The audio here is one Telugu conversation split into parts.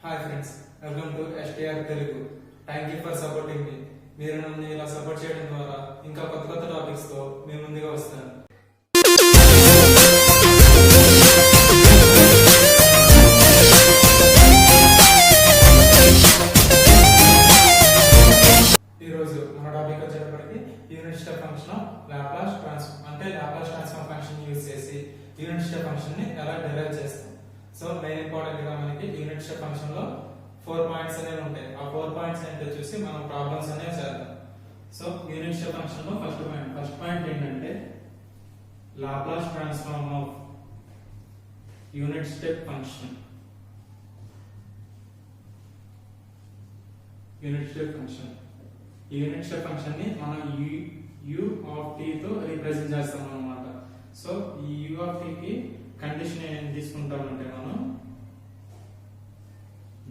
Hi friends, welcome to STR Telugu. Thank you for supporting me. మీరు నన్ను ఇలా సపోర్ట్ చేయడం ద్వారా ఇంకా కొత్త కొత్త టాపిక్స్ తో మీ ముందుగా వస్తాను. ఈరోజు మన టాపిక్ వచ్చేటప్పటికి unit step function of Laplace transform అంటే లాప్లాస్ ట్రాన్స్ఫార్మ్ ఫంక్షన్ యూజ్ చేసి యూనిట్ స్టెప్ ఫంక్షన్ ని ఎలా డిరైవ్ చేస్తాం. సో మెయిన్ ఇంపార్టెంట్ గా మనకి యూనిట్ స్టెప్ ఫంక్షన్ లో 4 పాయింట్స్ అనేవి ఉంటాయి. ఆ 4 పాయింట్స్ ఏంటో చూసి మనం ప్రాబ్లమ్స్ అనేవి చేద్దాం. సో యూనిట్ స్టెప్ ఫంక్షన్ లో ఫస్ట్ పాయింట్ ఏంటంటే Laplace transform of unit step function. Unit step function ఈ యూనిట్ స్టెప్ ఫంక్షన్ ని మనం u ఆఫ్ t తో రిప్రజెంట్ చేస్తాం అన్నమాట. సో ఈ u ఆఫ్ t కి కండిషన్ ఏం తీసుకుంటామంటే మనం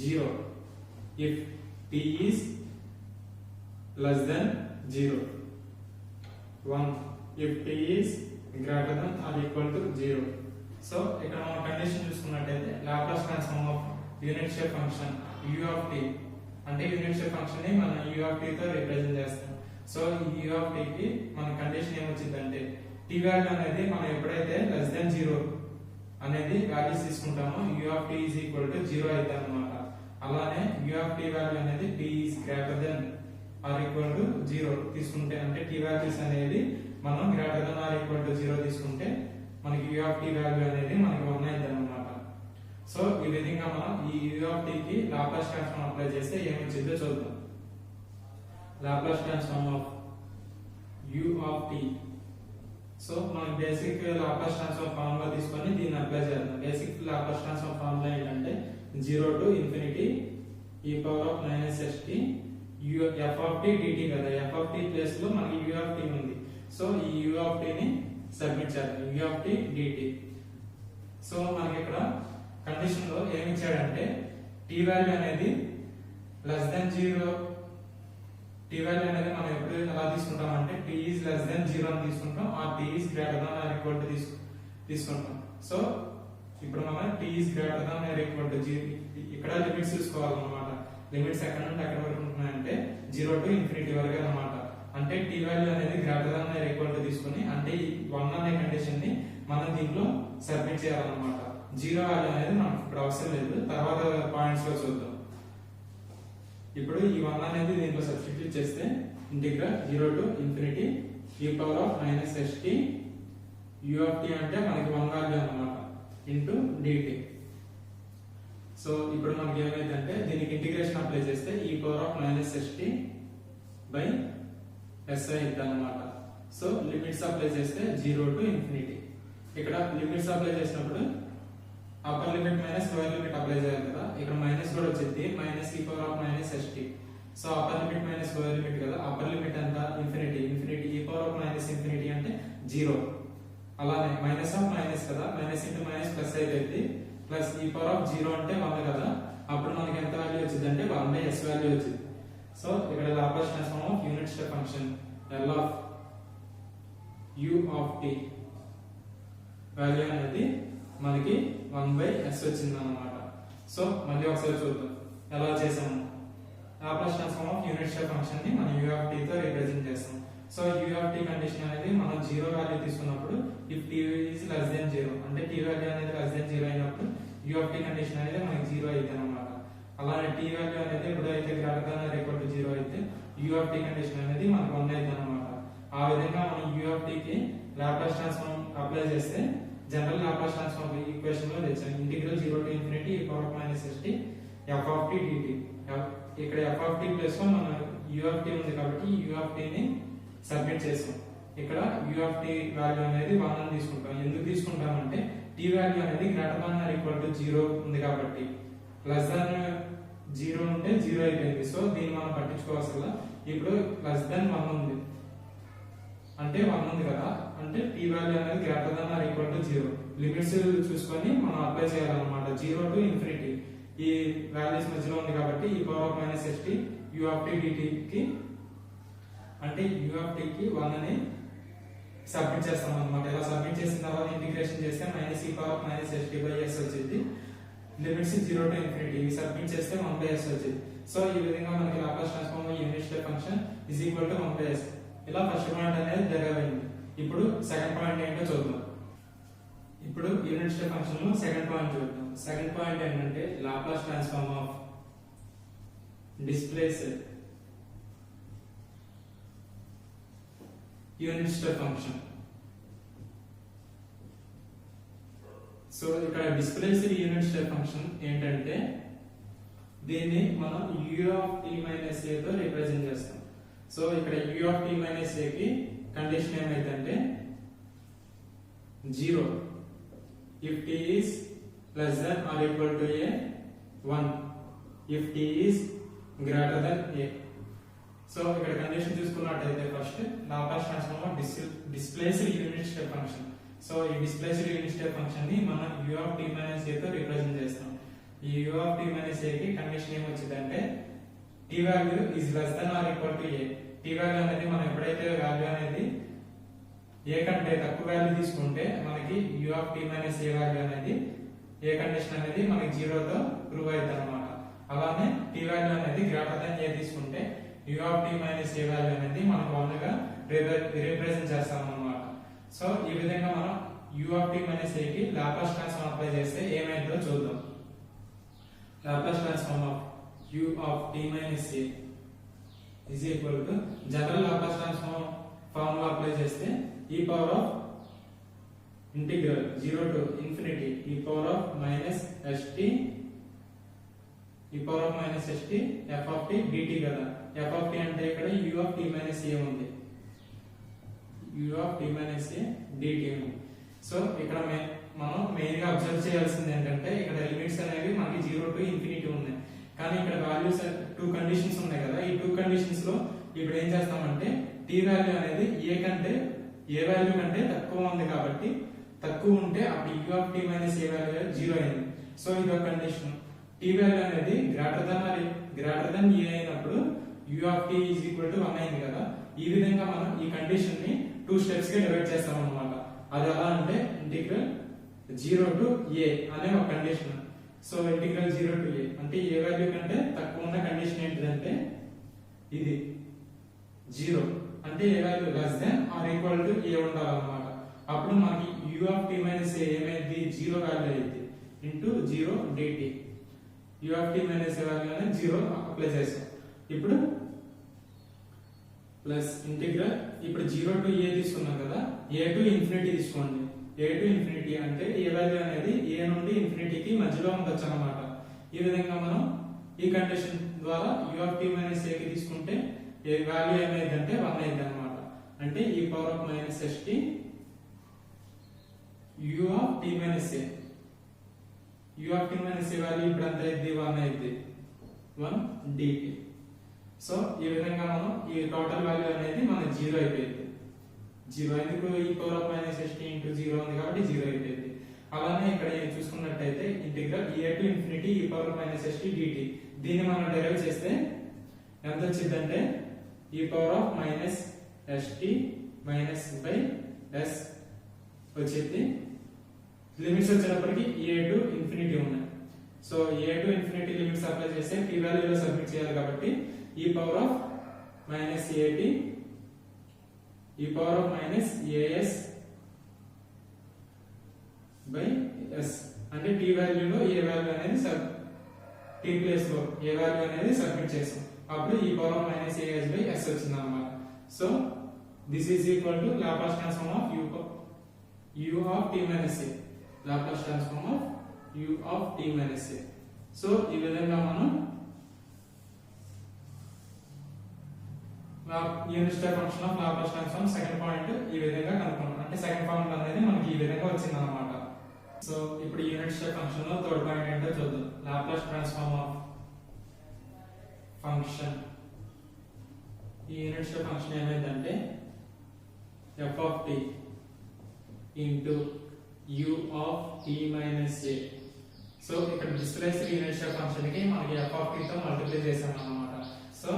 0 if t is less than 0, 1 if t is greater than or equal to 0. So ఇక్కడ మనం కండిషన్ చూసుకున్నట్టయితే Laplace transform of unit step function u of t అంటే యూనిట్ స్టెప్ ఫంక్షన్ ని మనం u ఆఫ్ t తో రిప్రజెంట్ చేస్తాం. సో ఈ u ఆఫ్ t కి మన కండిషన్ ఏమొచ్చిందంటే t వాల్యూ అనేది మనం ఎప్పుడైతే లెస్ దెన్ 0 అనేది వాల్యూస్ తీసుకుంటామో u of t is equal to 0 అవుతుంది అన్నమాట. అలానే u ఆఫ్ t వాల్యూ అనేది t is greater than or equal to 0 తీసుకుంటే అంటే t వాల్యూస్ అనేది మనం greater than or equal to 0 తీసుకుంటే మనకి u ఆఫ్ t వాల్యూ అనేది మనకి 1 అవుతుంది అన్నమాట. సో ఈ విధంగా మనం ఈ u ఆఫ్ t కి లాప్లాస్ ట్రాన్స్ఫార్మ్ అప్లై చేస్తే ఏమొచ్చిందో చూద్దాం. Laplace transform of u of t. So మనం బేసిక్ లాప్లాస్ ట్రాన్స్ఫార్మ్ ఫార్ములా తీసుకొని దీన్ని అప్లై చేద్దాం. బేసిక్ లాప్లాస్ ట్రాన్స్ఫార్మ్ ఫార్ములా ఏంటంటే 0 to infinity e power of minus st u f of t dt కదా. f of t ప్లేస్ లో మనకి u of t ఉంది. సో ఈ u of t ని సబ్మిట్ చేద్దాం. u of t dt. So మనకి ఇక్కడ కండిషన్ లో ఏమి ఇచ్చాడంటే t వాల్యూ అనేది లెస్ దెన్ 0. t వాల్యూ అనేది మనం ఎప్పుడు ఎలా తీసుకుంటామంటే t is less than 0 అని తీసుకుంటాం or t is greater than or equal to తీసుకుంటాం. సో ఇప్పుడు మనం t is greater than or equal to 0 ఇక్కడ లిమిట్స్ చూసుకోవాలన్నమాట. లిమిట్స్ ఎక్కడ నుండి ఎక్కడ వరకు ఉంటున్నాయంటే 0 to infinity వరకు అన్నమాట. అంటే t వాల్యూ అనేది greater than or equal to తీసుకొని అంటే ఈ 1 అనే కండిషన్ ని మనం దీంట్లో సబ్మిట్ చేయాలన్నమాట. 0 వాల్యూ అనేది మనకు ఇప్పుడు అవసరం లేదు, తర్వాత పాయింట్స్ లో చూద్దాం. ఇప్పుడు ఈ 1 అనేది దీంట్లో సబ్స్టిట్యూట్ చేస్తే integral 0 to infinity e power of minus st u of t అంటే మనకి 1 వాల్యూ అన్నమాట ఇంటూ dt. సో ఇప్పుడు మనకి ఏమైందంటే దీనికి ఇంటిగ్రేషన్ అప్లై చేస్తే e power of minus st by s అవుతుంది అన్నమాట. సో లిమిట్స్ అప్లై చేస్తే 0 to infinity. ఇక్కడ లిమిట్స్ అప్లై చేసినప్పుడు upper limit minus lower limit apply చేయాలి కదా. ఇక్కడ మైనస్ కూడా వచ్చింది, minus e power of minus st. So upper limit minus lower limit కదా. అప్పర్ లిమిట్ ఎంత infinity, infinity e power of minus infinity అంటే 0. అలానే మైనస్ ఆఫ్ మైనస్ కదా, మైనస్ ఇంటూ మైనస్ ప్లస్ అయిపోయింది. ప్లస్ ఈ పవర్ ఆఫ్ 0 అంటే 1 కదా. అప్పుడు మనకి ఎంత వాల్యూ వచ్చింది అంటే 1/s వాల్యూ వచ్చింది. సో ఇక్కడ Laplace transform of unit step function L of u of t value అనేది మనకి 1/s వచ్చింది అన్నమాట. సో మళ్ళీ ఒకసారి చూద్దాం ఎలా చేసాము. Laplace transform of unit step function ని మనం u ఆఫ్ t తో రిప్రజెంట్ చేస్తాం. So u of t condition అనేది మనం 0 వాల్యూ తీసుకున్నప్పుడు if t is less than 0 అంటే t వాల్యూ అనేది less than 0 అయినప్పుడు u ఆఫ్ t కండిషన్ అనేది మనకి 0 అవుతుంది అన్నమాట. అలానే t వాల్యూ అనేది ఎప్పుడైతే greater than or equal to 0 అయితే u ఆఫ్ t కండిషన్ అనేది మనకి 1 అవుతుంది అన్నమాట. ఆ విధంగా మనం u ఆఫ్ t కి లాప్లాస్ ట్రాన్స్ఫార్మ్ అప్లై చేస్తే జనరల్ లాప్లాస్ ట్రాన్స్ఫార్మ్ ఈక్వేషన్ లో తెచ్చాం. Integral 0 to infinity e power of minus st f of t dt. ఇక్కడ f of t ప్లస్ లో మన u ఆఫ్ t ఉంది కాబట్టి u ఆఫ్ t ని సబ్మిట్ చేసాం. ఇక్కడ u ఆఫ్ t వాల్యూ అనేది 1 అని తీసుకుంటాం. ఎందుకు తీసుకుంటామంటే t వాల్యూ అనేది greater than or equal to 0 ఉంది కాబట్టి. లెస్ దాన్ 0 ఉంటే 0 అయిపోయింది. సో దీన్ని మనం పట్టించుకోవాల్సిన ఇప్పుడు లెస్ దాన్ 1 ఉంది అంటే 1 ఉంది కదా. అంటే t వాల్యూ అనేది greater than or equal to 0. Limits చూసుకొని మనం అప్లై చేయాలన్నమాట. 0 to infinity ఈ వాల్యూస్ మధ్యలో ఉంది కాబట్టి e power of minus st u of t dt కి అంటే u of t కి 1 అని సబ్మిట్ చేస్తాం అన్నమాట. ఇలా సబ్మిట్ చేసిన తర్వాత ఇంటిగ్రేషన్ చేస్తే minus e power of minus st by s వచ్చింది. లిమిట్స్ 0 to infinity ఇవి సబ్మిట్ చేస్తే 1/s వచ్చింది. సో ఈ విధంగా మనకి Laplace transform unit step function is equal to 1/s. ఇలా ఫస్ట్ పాయింట్ అనేది జరగబడింది. ఇప్పుడు సెకండ్ పాయింట్ ఏంటో చూద్దాం. ఇప్పుడు యూనిట్ స్టెప్ ఫంక్షన్ లో సెకండ్ పాయింట్ చూద్దాం. సెకండ్ పాయింట్ ఏంటంటే Laplace transform of displaced unit step function. So ఇక్కడ డిస్ప్లేస్డ్ యూనిట్ స్టెప్ ఫంక్షన్ ఏంటంటే దీన్ని మనం u of t minus a తో రిప్రజెంట్ చేస్తాం. సో ఇక్కడ u of t minus a కి కండిషన్ ఏమైందంటే 0 if t is less than or equal to a, 1 if t is greater than a. So ఇక్కడ కండిషన్ చూసుకున్నట్టయితే first Laplace transform of displaced unit step function. So ఈ డిస్ప్లేస్డ్ యూనిట్ స్టెప్ ఫంక్షన్ ని మనం u of t minus a తో రిప్రజెంట్ చేస్తాం. ఈ u of t minus a కి కండిషన్ ఏమొచ్చిందంటే t value is less than or equal to a. t value అనేది మనం ఎప్పుడైతే వాల్యూ అనేది a కంటే తక్కువ వాల్యూ తీసుకుంటే మనకి u of t minus a value అనేది ఏ కండిషన్ అనేది మనకి 0 తో ప్రూవ్ అవుతుంది అన్నమాట. అలానే t వాల్యూ అనేది గ్రేటర్ దెన్ a తీసుకుంటే u of t minus a value అనేది మనం 1 గా రిప్రజెంట్ చేస్తాం అన్నమాట. సో ఈ విధంగా మనం u of t minus a కి లాప్లాస్ ట్రాన్స్ఫార్మ్ అప్లై చేస్తే ఏమైందో చూద్దాం. Laplace transform of u of t minus a is equal to general Laplace transform formula apply చేస్తే e power of integral 0 to infinity e power of minus st f of t dt కదా. f of t అంటే ఇక్కడ u of t minus a ఉంది, u of t minus a dt ఉంది. సో ఇక్కడ మనం మెయిన్ గా అబ్జర్వ్ చేయాల్సింది ఏంటంటే ఇక్కడ లిమిట్స్ అనేవి మనకి 0 to infinity ఉన్నాయి. కానీ ఇక్కడ వాల్యూస్ 2 కండిషన్స్ ఉన్నాయి కదా. ఈ 2 కండిషన్స్ లో ఇప్పుడు ఏం చేస్తామంటే t వాల్యూ అనేది ఏ వాల్యూ కంటే తక్కువ ఉంది కాబట్టి తక్కువ ఉంటే అప్పుడు u of t minus a value 0 అయింది. సో ఇది ఒక కండిషన్. t వాల్యూ అనేది గ్రేటర్ దెన్ a అయినప్పుడు u of t is equal to 1 అయింది కదా. ఈ విధంగా మనం ఈ కండిషన్ ని 2 స్టెప్స్ గా డివైడ్ చేస్తాం అన్నమాట. అది ఎలా అంటే ఇంటిగ్రల్ 0 to a అనే ఒక condition. So integral 0 to a అంటే ఏ వాల్యూ కంటే తక్కువ ఉన్న కండిషన్ ఏంటిదంటే ఇది 0 అంటే a value less than or equal to a ఉండాలన్నమాట. అప్పుడు మనకి u of t minus a ఏమైంది 0 వాల్యూ అయింది into 0 dt. u of t minus a value అనేది 0 అప్లై చేస్తాం. ఇప్పుడు ప్లస్ ఇంటిగ్రల్ ఇప్పుడు 0 to a తీసుకున్నాం కదా, a to infinity తీసుకోండి. a to infinity అంటే ఏ వాల్యూ అనేది a నుండి ఇన్ఫినిటీకి మధ్యలో ఉండొచ్చు అన్నమాట. ఈ విధంగా మనం ఈ కండిషన్ ద్వారా u of t minus a కి తీసుకుంటే ఏ వాల్యూ ఏమైందంటే 1 అయింది అన్నమాట. అంటే e power of minus st u of t minus a value ఇప్పుడు ఎంత అయింది 1 అయింది 1 dt. సో ఈ విధంగా మనం ఈ టోటల్ వాల్యూ అనేది మన 0 అయిపోయింది. 0 ఎందుకు e power of minus st into 0 ఉంది కాబట్టి 0 అయిపోయింది. అలానే ఇక్కడ చూసుకున్నట్టయితే integral a to infinity e power of minus st dt దీన్ని మనం డెరైవ్ చేస్తే ఎంత వచ్చిందంటే e power of minus st minus by s వచ్చింది. లిమిట్స్ వచ్చేటప్పటికి a to infinity ఉన్నాయి. So a to infinity limits apply చేస్తే p వాల్యూలో సబ్మిట్ చేయాలి కాబట్టి e power of minus at e power of minus as by s అంటే t వాల్యూలో ఏ వాల్యూ అనేది t ప్లేస్ లో ఏ వాల్యూ అనేది సబ్మిట్ చేసాం. అప్పుడు e power of minus as by s వచ్చింది అన్నమాట. So this is equal to Laplace transform of u of t minus a. Laplace transform of u of t minus a. So ఈ విధంగా మనం unit step function of Laplace transform second point ఈ విధంగా కనుక్కున్నాం. అంటే సెకండ్ ఫార్ములా అనేది మనకి ఈ విధంగా వచ్చింది అన్నమాట. సో ఇప్పుడు యూనిట్ స్టెప్ ఫంక్షన్ లో థర్డ్ పాయింట్ ఏంటో చూద్దాం. Laplace transform of function. ఈ యూనిట్ స్టెప్ ఫంక్షన్ ఏమైందంటే f of t into u of t minus a. So ఇక్కడ డిస్ప్లేస్డ్ యూనిట్ స్టెప్ ఫంక్షన్ కి మనకి f of t తో మల్టిప్లై చేసాం అన్నమాట. సో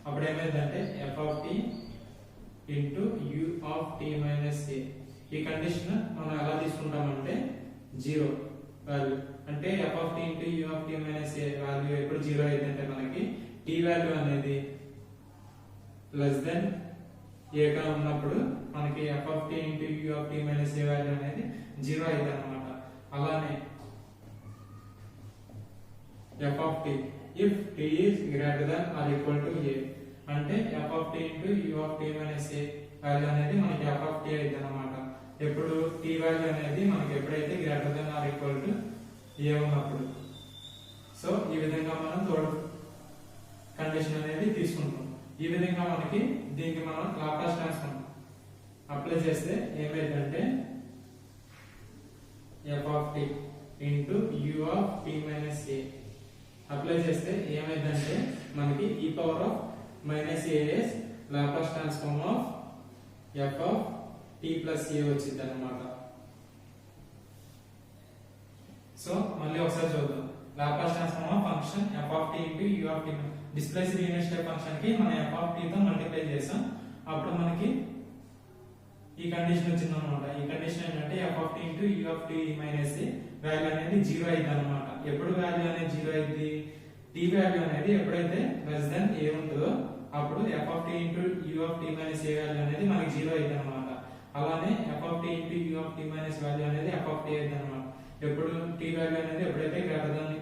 అప్పుడు ఏమైందంటే f of t into u of t minus a. ఈ కండిషన్ మనం ఎలా తీసుకుంటామంటే 0 వాల్యూ అంటే f of t into u of t minus a value ఎప్పుడు 0 అయిందంటే మనకి t వాల్యూ అనేది లెస్ దెన్ a గా ఉన్నప్పుడు మనకి f of t into u of t minus a value అనేది 0 అయింది అన్నమాట. అలానే f of t if t is greater than or equal to a అంటే f of t into u of t minus a value అనేది మనకి f of t అయింది అన్నమాట. ఎప్పుడు t వాల్యూ అనేది మనకి ఎప్పుడైతే greater than or equal to a ఉన్నప్పుడు. సో ఈ విధంగా మనం థర్డ్ కండిషన్ అనేది తీసుకుంటాం. ఈ విధంగా మనకి దీనికి మనం లాప్లాస్ ట్రాన్స్ఫార్మ్ అప్లై చేస్తే ఏమైందంటే f of t into u of t minus a apply చేస్తే ఏమైందంటే మనకి e power of minus as Laplace transform of f of t plus a వచ్చింది అన్నమాట. సో మళ్ళీ ఒకసారి చూద్దాం. Laplace transform of function f of t into u of t displaced unit step function కి మనం f of t తో మల్టిప్లై చేసాం. అప్పుడు మనకి ఈ కండిషన్ వచ్చింది అన్నమాట. ఈ కండిషన్ ఏంటంటే f of t into u of t minus a value అనేది 0 అయింది అన్నమాట. ఎప్పుడు వాల్యూ అనేది 0 అయింది? t వాల్యూ అనేది ఎప్పుడైతే లెస్ దెన్ a ఉంటుందో అప్పుడు f of t into u of t minus a value అనేది మనకి 0 అయింది అన్నమాట. అలానే f of t into u of t minus value అనేది f of t అయింది అన్నమాట. ఎప్పుడు t వాల్యూ అనేది ఎప్పుడైతే greater than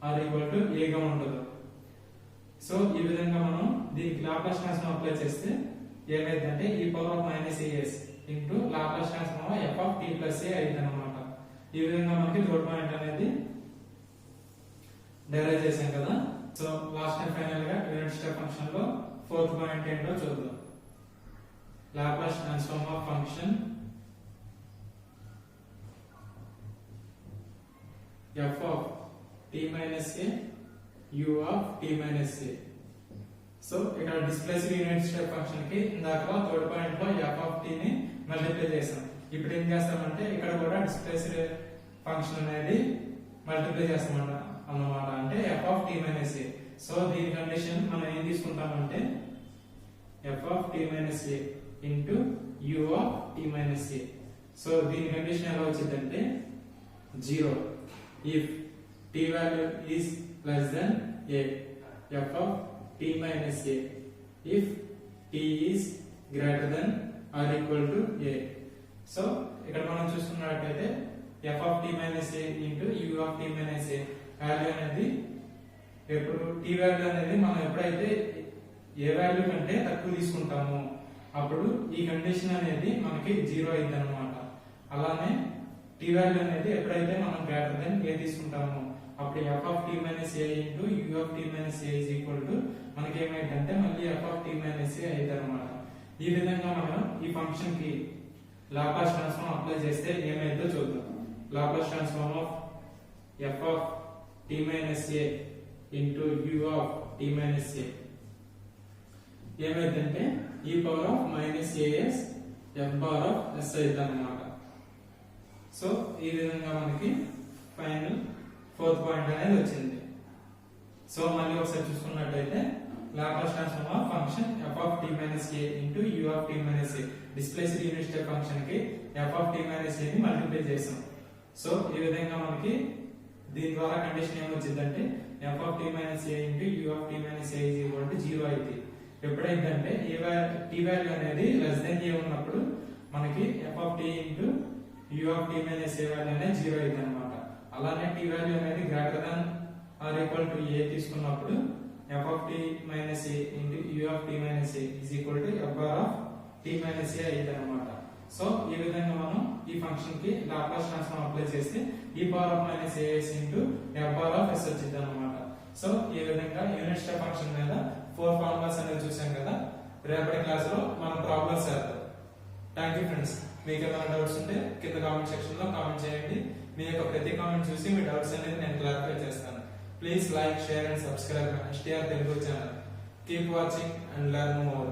or equal to a గా ఉంటుందో. సో ఈ విధంగా మనం దీనికి లాప్లాస్ ట్రాన్స్ఫార్మ్ అప్లై చేస్తే ఏమైందంటే e power of minus as into Laplace transform f of t plus a అయింది అన్నమాట. ఈ విధంగా మనకి థర్డ్ పాయింట్ అనేది డెరైవ్ చేసాం కదా. సో లాస్ట్ అండ్ ఫైనల్ గా యూనిట్ స్టెప్ ఫంక్షన్ లో ఫోర్త్ పాయింట్ ఏంటో చూద్దాం. Laplace transform of function f of t minus a u of t minus a. So ఇక్కడ డిస్ప్లేస్డ్ యూనిట్ స్టెప్ ఫంక్షన్ కి ఇందాక థర్డ్ పాయింట్ లో f of t ని మల్టిప్లై చేసాం. ఇప్పుడు ఏం చేస్తామంటే ఇక్కడ కూడా డిస్ప్లేస్డ్ ఫంక్షన్ అనేది మల్టిప్లై చేస్తాం అన్నమాట. అంటే f of t minus a. So దీని కండిషన్ మనం ఏం తీసుకుంటామంటే f of t minus a into u of t minus a. So దీని కండిషన్ ఎలా వచ్చిందంటే 0 if t value is less than a f of t minus a if t is greater than or equal to a. So ఇక్కడ మనం చూసుకున్నట్లయితే f of t minus a into u of t minus a value అనేది ఎప్పుడు t వాల్యూ అనేది మనం ఎప్పుడైతే ఏ వాల్యూ కంటే తక్కువ తీసుకుంటామో అప్పుడు ఈ కండిషన్ అనేది మనకి 0 అయింది అన్నమాట. అలానే t వాల్యూ అనేది ఎప్పుడైతే మనం గ్రేటర్ దెన్ a తీసుకుంటామో అప్పుడు f of t minus a into u of t minus a is equal to మనకి ఏమైందంటే మళ్ళీ f of t minus a అయింది అన్నమాట. ఈ విధంగా మనం ఈ ఫంక్షన్ కి లాప్లాస్ ట్రాన్స్ఫార్మ్ అప్లై చేస్తే ఏమైందో చూద్దాం. Laplace transform of f of t minus a into u of t minus a ఏమైందంటే e power of minus as f bar of s అయింది అన్నమాట. సో ఈ విధంగా మనకి ఫైనల్ ఫోర్త్ పాయింట్ అనేది వచ్చింది. సో మళ్ళీ ఒకసారి చూసుకున్నట్లయితే Laplace transform of function f of t minus a into u of t minus a displaced unit step function కి f of t minus a ని మల్టిప్లై చేసాం. సో ఈ విధంగా మనకి దీని ద్వారా condition ఏమొచ్చిందంటే f of t minus a into u of t minus a is equal to 0 అయింది. ఎప్పుడైందంటే t వాల్యూ అనేది లెస్ దెన్ a ఉన్నప్పుడు మనకి f of t into u of t minus a value అనేది 0 అయింది అన్నమాట. అలానే t వాల్యూ అనేది greater than or equal to a తీసుకున్నప్పుడు f of t minus a into u of t minus a is equal to f bar of t minus a అయింది అన్నమాట. సో ఈ విధంగా మనం ఈ ఫంక్షన్ కి లాప్లాస్ ట్రాన్స్ఫార్మ్ అప్లై చేస్తే e power of minus as into f bar of s వచ్చింది అన్నమాట. సో ఈ విధంగా యూనిట్ స్టెప్ ఫంక్షన్ మీద 4 ఫార్ములాస్ అనేది చూసాం కదా. రేపటి క్లాస్ లో మనం ప్రాబ్లమ్స్ చేద్దాం. Thank you friends. మీకు ఏమైనా డౌట్స్ ఉంటే కింద కామెంట్ సెక్షన్ లో కామెంట్ చేయండి. మీ యొక్క ప్రతి కామెంట్ చూసి మీ డౌట్స్ అనేది నేను క్లారిఫై చేస్తాను. Please like, share and subscribe STR Telugu channel. Keep watching and learn more.